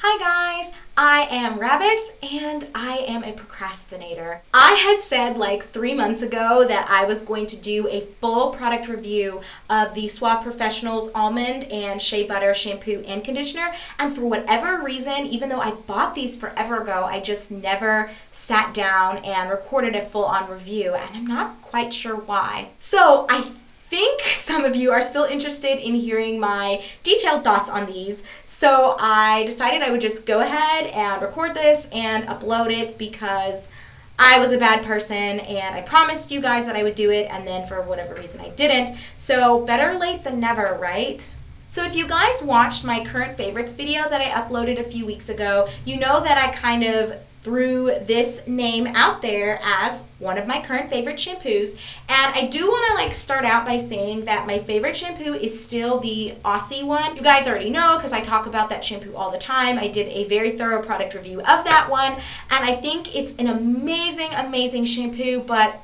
Hi guys, I am Rabbit and I am a procrastinator. I had said like 3 months ago that I was going to do a full product review of the Suave Professional's Almond and Shea Butter shampoo and conditioner, and for whatever reason, even though I bought these forever ago, I just never sat down and recorded a full-on review, and I'm not quite sure why. So I think some of you are still interested in hearing my detailed thoughts on these, so I decided I would just go ahead and record this and upload it because I was a bad person and I promised you guys that I would do it, and then for whatever reason I didn't. So better late than never, right? So if you guys watched my current favorites video that I uploaded a few weeks ago, you know that I kind of threw this name out there as one of my current favorite shampoos, and I do want to start out by saying that my favorite shampoo is still the Aussie one. You guys already know because I talk about that shampoo all the time. I did a very thorough product review of that one, and I think it's an amazing shampoo, but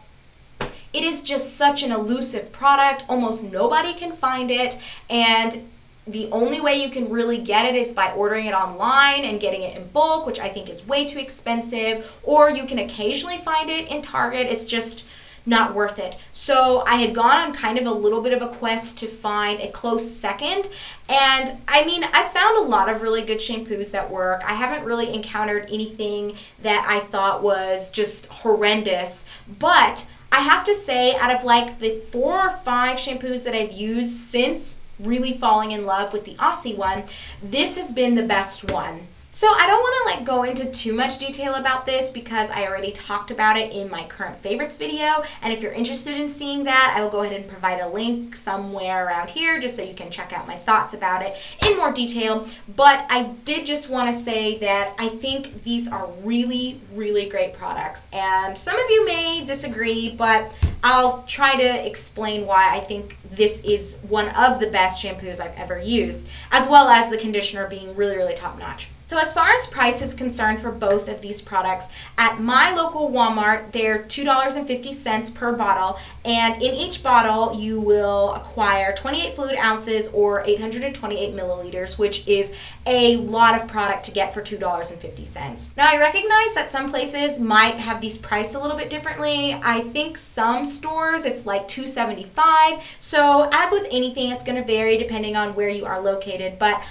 it is just such an elusive product. Almost nobody can find it, and the only way you can really get it is by ordering it online and getting it in bulk, which I think is way too expensive, or you can occasionally find it in Target. It's just not worth it. So I had gone on kind of a little bit of a quest to find a close second, and I mean, I found a lot of really good shampoos that work. I haven't really encountered anything that I thought was just horrendous, but I have to say, out of like the 4 or 5 shampoos that I've used since really falling in love with the Aussie one, this has been the best one. So I don't want to go into too much detail about this because I already talked about it in my current favorites video, and if you're interested in seeing that, I will go ahead and provide a link somewhere around here just so you can check out my thoughts about it in more detail. But I did just want to say that I think these are really great products, and some of you may disagree, but I'll try to explain why I think this is one of the best shampoos I've ever used, as well as the conditioner being really top notch. So as far as price is concerned for both of these products, at my local Walmart, they're $2.50 per bottle, and in each bottle you will acquire 28 fluid ounces or 828 milliliters, which is a lot of product to get for $2.50. Now I recognize that some places might have these priced a little bit differently. I think some stores it's like $2.75. So as with anything, it's going to vary depending on where you are located, but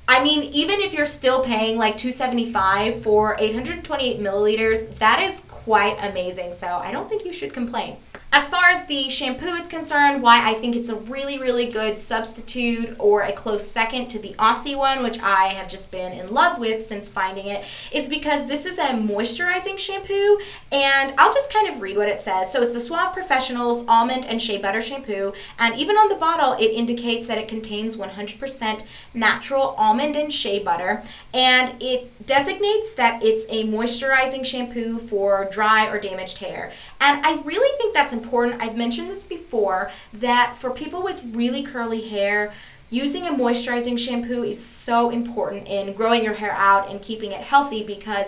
I mean, even if you're still paying like $2.75 for 828 milliliters, that is quite amazing, so I don't think you should complain. As far as the shampoo is concerned, why I think it's a really good substitute or a close second to the Aussie one, which I have just been in love with since finding it, is because this is a moisturizing shampoo, and I'll just kind of read what it says. So it's the Suave Professional's Almond and Shea Butter Shampoo, and even on the bottle it indicates that it contains 100% natural almond and shea butter, and it designates that it's a moisturizing shampoo for dry or damaged hair. And I really think that's important. I've mentioned this before, that for people with really curly hair, using a moisturizing shampoo is so important in growing your hair out and keeping it healthy, because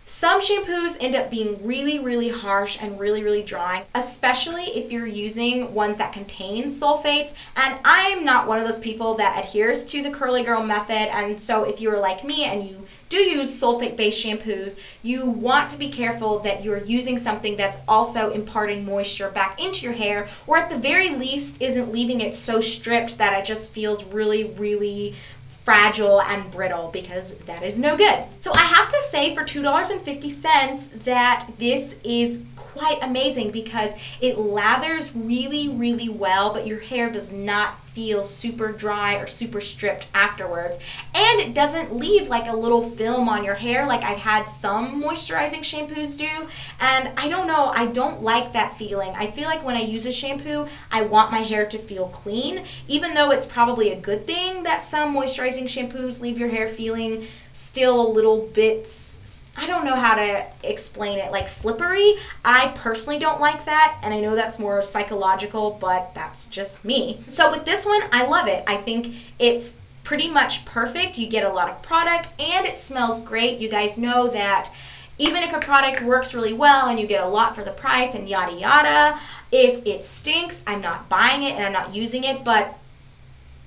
some shampoos end up being really harsh and really drying, especially if you're using ones that contain sulfates. And I'm not one of those people that adheres to the curly girl method, and so if you're like me and you do use sulfate-based shampoos, you want to be careful that you're using something that's also imparting moisture back into your hair, or at the very least isn't leaving it so stripped that it just feels really fragile and brittle, because that is no good. So I have to say, for $2.50 that this is quite amazing, because it lathers really well, but your hair does not feel super dry or super stripped afterwards, and it doesn't leave like a little film on your hair like I've had some moisturizing shampoos do, and I don't know, I don't like that feeling. I feel like when I use a shampoo, I want my hair to feel clean, even though it's probably a good thing that some moisturizing shampoos leave your hair feeling still a little bit, I don't know how to explain it, like slippery. I personally don't like that, and I know that's more psychological, but that's just me. So with this one, I love it. I think it's pretty much perfect. You get a lot of product, and it smells great. You guys know that even if a product works really well and you get a lot for the price and yada, if it stinks, I'm not buying it and I'm not using it, but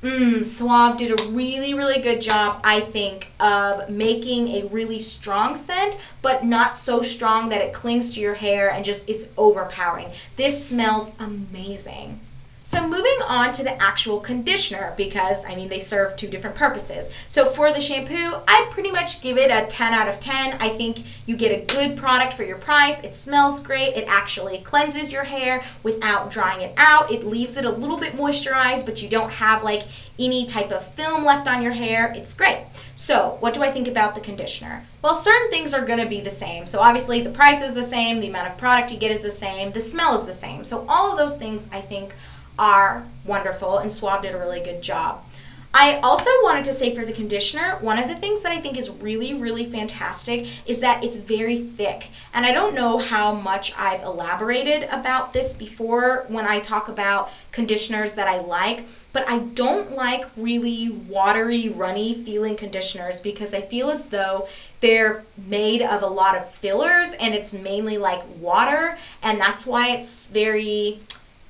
Suave did a really, really good job, I think, of making a really strong scent, but not so strong that it clings to your hair and just is overpowering. This smells amazing. So moving on to the actual conditioner, because, I mean, they serve two different purposes. So for the shampoo, I pretty much give it a 10 out of 10. I think you get a good product for your price. It smells great. It actually cleanses your hair without drying it out. It leaves it a little bit moisturized, but you don't have like any type of film left on your hair. It's great. So what do I think about the conditioner? Well, certain things are going to be the same. So obviously the price is the same, the amount of product you get is the same, the smell is the same. So all of those things I think are wonderful, and Suave did a really good job. I also wanted to say for the conditioner, one of the things that I think is really, really fantastic is that it's very thick. And I don't know how much I've elaborated about this before when I talk about conditioners that I like, but I don't like really watery, runny feeling conditioners because I feel as though they're made of a lot of fillers and it's mainly like water, and that's why it's very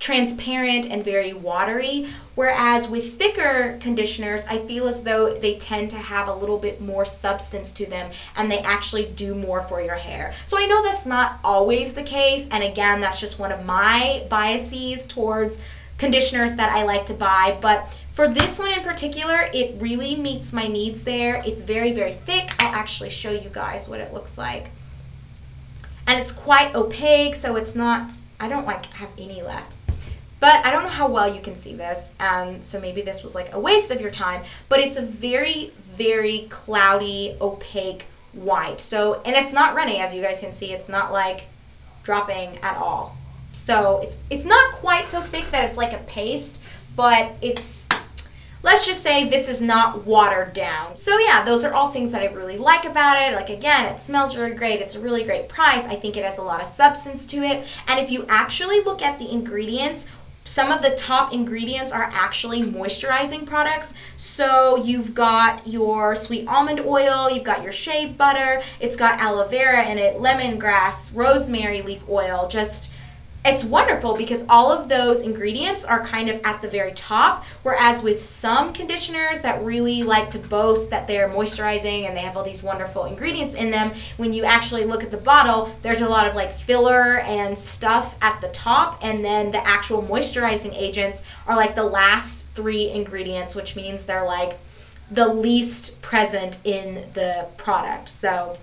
transparent and very watery, whereas with thicker conditioners I feel as though they tend to have a little bit more substance to them and they actually do more for your hair. So I know that's not always the case, and again, that's just one of my biases towards conditioners that I like to buy, but for this one in particular, it really meets my needs there. It's very, very thick. I'll actually show you guys what it looks like. And it's quite opaque, so it's not, I don't like have any left. But I don't know how well you can see this, and so maybe this was like a waste of your time, but it's a very, very cloudy, opaque white. So, and it's not runny, as you guys can see. It's not like dropping at all. So it's not quite so thick that it's like a paste, but it's, let's just say this is not watered down. So yeah, those are all things that I really like about it. Like again, it smells really great. It's a really great price. I think it has a lot of substance to it. And if you actually look at the ingredients, some of the top ingredients are actually moisturizing products. So you've got your sweet almond oil, you've got your shea butter, it's got aloe vera in it, lemongrass, rosemary leaf oil, just, it's wonderful because all of those ingredients are kind of at the very top, whereas with some conditioners that really like to boast that they're moisturizing and they have all these wonderful ingredients in them, when you actually look at the bottle, there's a lot of like filler and stuff at the top, and then the actual moisturizing agents are like the last three ingredients, which means they're like the least present in the product. So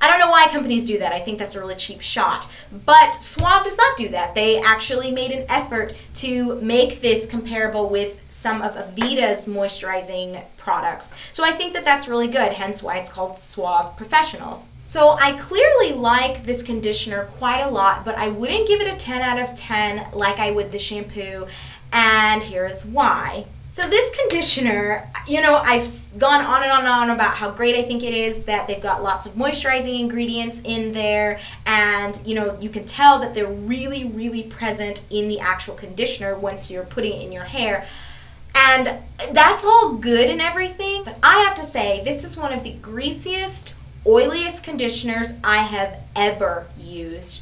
I don't know why companies do that. I think that's a really cheap shot. But Suave does not do that. They actually made an effort to make this comparable with some of Avita's moisturizing products. So I think that that's really good, hence why it's called Suave Professionals. So I clearly like this conditioner quite a lot, but I wouldn't give it a 10 out of 10 like I would the shampoo, and here's why. So this conditioner, you know, I've gone on and on and on about how great I think it is that they've got lots of moisturizing ingredients in there, and you know, you can tell that they're really, really present in the actual conditioner once you're putting it in your hair. And that's all good and everything, but I have to say, this is one of the greasiest, oiliest conditioners I have ever used.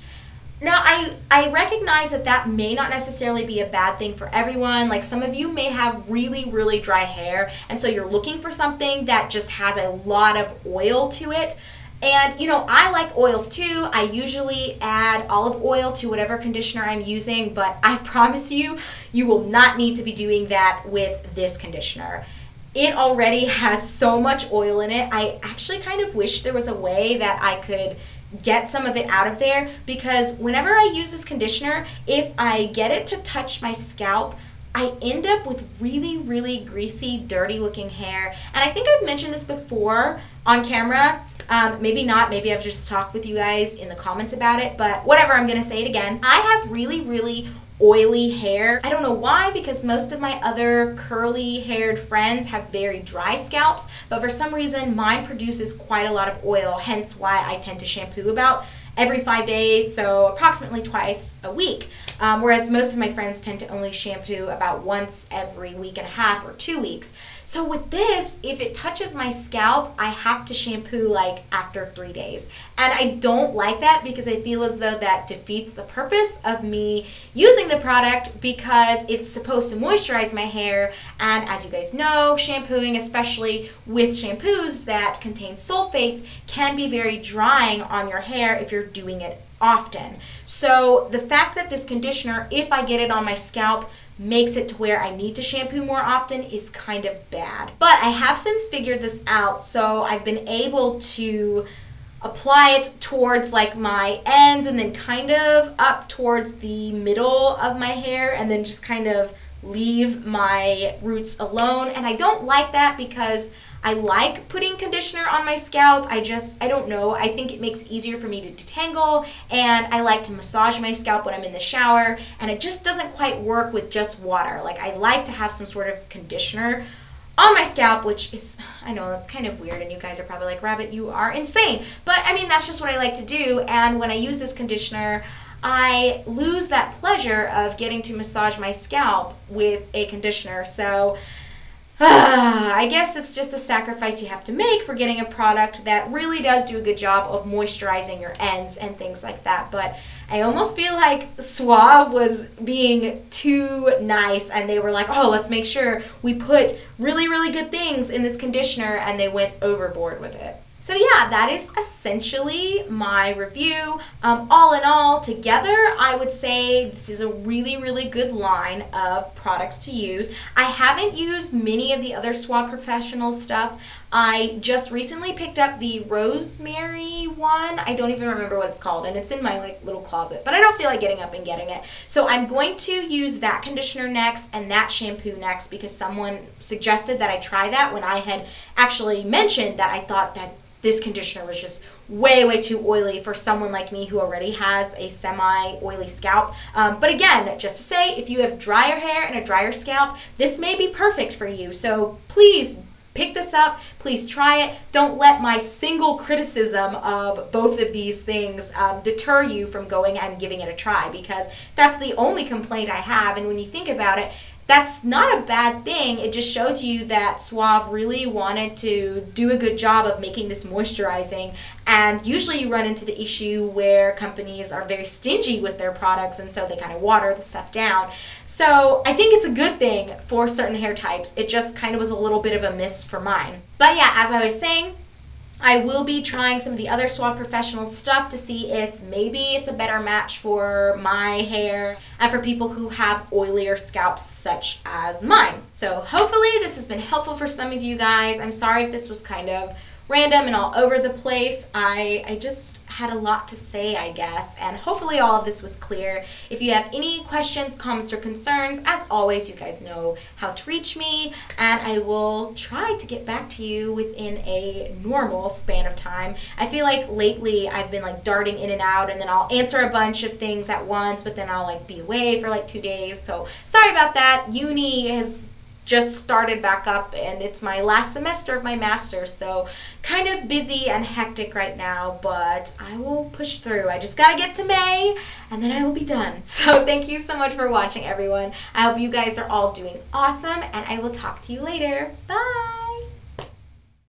Now, I recognize that that may not necessarily be a bad thing for everyone. Like some of you may have really, really dry hair, and so you're looking for something that just has a lot of oil to it. And you know, I like oils too. I usually add olive oil to whatever conditioner I'm using, but I promise you, you will not need to be doing that with this conditioner. It already has so much oil in it. I actually kind of wish there was a way that I could get some of it out of there, because whenever I use this conditioner, if I get it to touch my scalp, I end up with really, really greasy, dirty looking hair. And I think I've mentioned this before on camera. Maybe not, maybe I've just talked with you guys in the comments about it, but whatever, I'm gonna say it again. I have really, really oily hair. I don't know why, because most of my other curly haired friends have very dry scalps, but for some reason mine produces quite a lot of oil, hence why I tend to shampoo about every 5 days, so approximately twice a week, whereas most of my friends tend to only shampoo about once every week and a half or 2 weeks. So with this, if it touches my scalp, I have to shampoo like after 3 days. And I don't like that because I feel as though that defeats the purpose of me using the product, because it's supposed to moisturize my hair. And as you guys know, shampooing, especially with shampoos that contain sulfates, can be very drying on your hair if you're doing it often. So the fact that this conditioner, if I get it on my scalp, makes it to where I need to shampoo more often is kind of bad. But I have since figured this out, so I've been able to apply it towards like my ends and then kind of up towards the middle of my hair, and then just kind of leave my roots alone. And I don't like that because I like putting conditioner on my scalp. I don't know. I think it makes it easier for me to detangle, and I like to massage my scalp when I'm in the shower, and it just doesn't quite work with just water. Like, I like to have some sort of conditioner on my scalp, which is, I know that's kind of weird, and you guys are probably like, Rabbit, you are insane. But I mean, that's just what I like to do, and when I use this conditioner, I lose that pleasure of getting to massage my scalp with a conditioner. So I guess it's just a sacrifice you have to make for getting a product that really does do a good job of moisturizing your ends and things like that. But I almost feel like Suave was being too nice, and they were like, oh, let's make sure we put really, really good things in this conditioner, and they went overboard with it. So yeah, that is essentially my review. All in all, together, I would say this is a really, really good line of products to use. I haven't used many of the other Suave Professional stuff. I just recently picked up the rosemary one. I don't even remember what it's called, and it's in my like little closet, but I don't feel like getting up and getting it. So I'm going to use that conditioner next and that shampoo next, because someone suggested that I try that when I had actually mentioned that I thought that this conditioner was just way, way too oily for someone like me who already has a semi-oily scalp. But again, just to say, if you have drier hair and a drier scalp, this may be perfect for you. So please pick this up. Please try it. Don't let my single criticism of both of these things deter you from going and giving it a try, because that's the only complaint I have. And when you think about it, that's not a bad thing. It just shows you that Suave really wanted to do a good job of making this moisturizing. And usually you run into the issue where companies are very stingy with their products, and so they kind of water the stuff down. So I think it's a good thing for certain hair types. It just kind of was a little bit of a miss for mine. But yeah, as I was saying, I will be trying some of the other Suave Professional stuff to see if maybe it's a better match for my hair and for people who have oilier scalps such as mine. So hopefully this has been helpful for some of you guys. I'm sorry if this was kind of random and all over the place. I just had a lot to say, I guess, and hopefully all of this was clear. If you have any questions, comments, or concerns, as always, you guys know how to reach me, and I will try to get back to you within a normal span of time. I feel like lately I've been like darting in and out, and then I'll answer a bunch of things at once, but then I'll like be away for like 2 days, so sorry about that. Uni has just started back up, and it's my last semester of my master's, so kind of busy and hectic right now, but I will push through. I just gotta get to May, and then I will be done. So thank you so much for watching, everyone. I hope you guys are all doing awesome, and I will talk to you later. Bye!